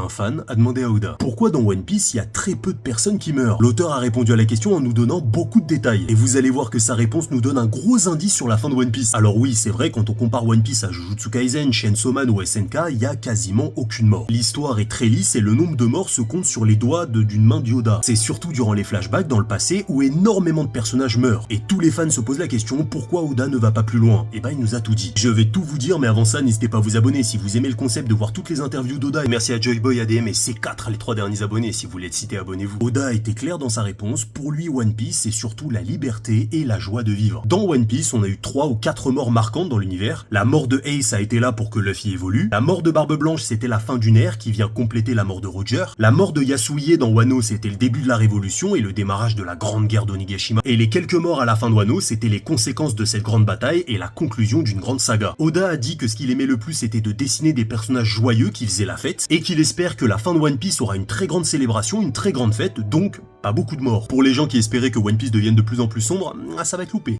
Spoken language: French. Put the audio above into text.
Un fan a demandé à Oda pourquoi dans One Piece il y a très peu de personnes qui meurent. L'auteur a répondu à la question en nous donnant beaucoup de détails, et vous allez voir que sa réponse nous donne un gros indice sur la fin de One Piece. Alors oui, c'est vrai, quand on compare One Piece à Jujutsu Kaisen, Chainsaw Man ou SNK, il y a quasiment aucune mort. L'histoire est très lisse et le nombre de morts se compte sur les doigts d'une main d'Oda. C'est surtout durant les flashbacks dans le passé où énormément de personnages meurent, et tous les fans se posent la question pourquoi Oda ne va pas plus loin. Et bah il nous a tout dit. Je vais tout vous dire, mais avant ça, n'hésitez pas à vous abonner si vous aimez le concept de voir toutes les interviews d'Oda, et merci à Joyboy, ADM et C4, les 3 derniers abonnés. Si vous voulez être cité, abonnez-vous. Oda a été clair dans sa réponse. Pour lui, One Piece, c'est surtout la liberté et la joie de vivre. Dans One Piece, on a eu 3 ou 4 morts marquantes dans l'univers. La mort de Ace a été là pour que Luffy évolue. La mort de Barbe Blanche, c'était la fin d'une ère qui vient compléter la mort de Roger. La mort de Yasuhide dans Wano, c'était le début de la révolution et le démarrage de la grande guerre d'Onigashima. Et les quelques morts à la fin de Wano, c'était les conséquences de cette grande bataille et la conclusion d'une grande saga. Oda a dit que ce qu'il aimait le plus, c'était de dessiner des personnages joyeux qui faisaient la fête, et qu'il espère que la fin de One Piece aura une très grande célébration, une très grande fête, donc pas beaucoup de morts. Pour les gens qui espéraient que One Piece devienne de plus en plus sombre, ça va être loupé.